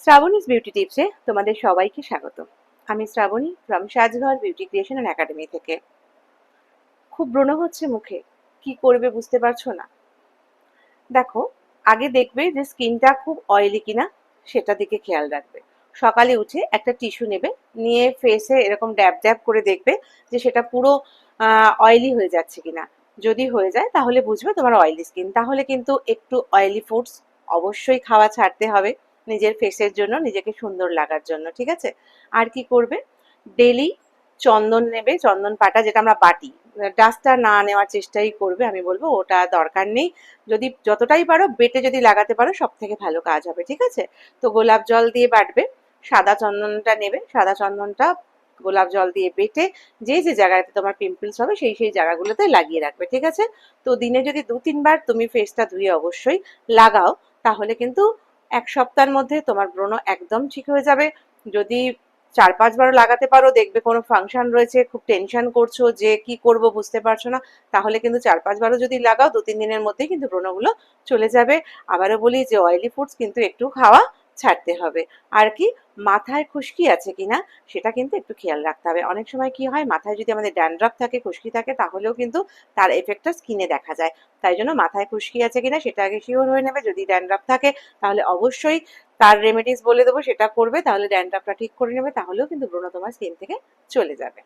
Shrabani's beauty টিপসে তোমাদের সবাইকে স্বাগত। আমি Shrabani from Sajghar beauty creation and academy থেকে। খুব ব্রণ হচ্ছে মুখে, কি করবে বুঝতে পারছো না। দেখো, আগে দেখবে যে স্কিনটা খুব অয়েলি কিনা, সেটা দিকে খেয়াল রাখবে। সকালে উঠে একটা টিস্যু নেবে, নিয়ে ফেসে এরকম ড্যাব ড্যাব করে দেখবে যে সেটা পুরো অয়েলি হয়ে যাচ্ছে কিনা। যদি হয়ে যায় তাহলে বুঝবে তোমার অয়েলি স্কিন। তাহলে কিন্তু একটু অয়েলি ফুডস অবশ্যই খাওয়া ছাড়তে হবে নিজের ফেসের জন্য, নিজেকে সুন্দর লাগার জন্য, ঠিক আছে? আর কি করবে, ডেলি চন্দন নেবে, চন্দন পাতা যেটা আমরা বাটি, ডাস্টটা না নেওয়ার চেষ্টাই করবে, আমি বলবো ওটা দরকার নেই। যদি যতটাই পারো বেটে যদি লাগাতে পারো সব থেকে ভালো কাজ হবে, ঠিক আছে? তো গোলাপ জল দিয়ে বাটবে, সাদা চন্দনটা নেবে, সাদা চন্দনটা গোলাপ জল দিয়ে বেটে যে যে জায়গাতে তোমার পিম্পলস হবে সেই সেই জায়গাগুলোতে লাগিয়ে রাখবে, ঠিক আছে? তো দিনে যদি 2-3 বার তুমি ফেসটা ধুয়ে অবশ্যই লাগাও, তাহলে কিন্তু 1 সপ্তাহের মধ্যে তোমার ব্রণ একদম ঠিক হয়ে যাবে। যদি 4-5 বারও লাগাতে পারো, দেখবে কোনো ফাংশন রয়েছে, খুব টেনশন করছো যে কি করব বুঝতে পারছো না, তাহলে কিন্তু 4-5 বারও যদি লাগাও 2-3 দিনের মধ্যেই কিন্তু ব্রণগুলো চলে যাবে। আবারও বলি যে অয়েলি ফুডস কিন্তু একটু খাওয়া ছাড়তে হবে। আর কি, মাথায় খুশকি আছে কিনা সেটা কিন্তু একটু খেয়াল রাখতে হবে। অনেক সময় কি হয়, মাথায় যদি আমাদের ড্যান্ড্রাফ থাকে, খুশকি থাকে, তাহলেও কিন্তু তার এফেক্টটা স্কিনে দেখা যায়। তাই জন্য মাথায় খুশকি আছে কিনা সেটা আগে শিওর হয়ে নেবে। যদি ড্যান্ড্রাফ থাকে তাহলে অবশ্যই তার রেমেডিস বলে দেবো, সেটা করবে, তাহলে ড্যান্ড্রাফটা ঠিক করে নেবে, তাহলেও কিন্তু ব্রণ তোমার স্কিন থেকে চলে যাবে।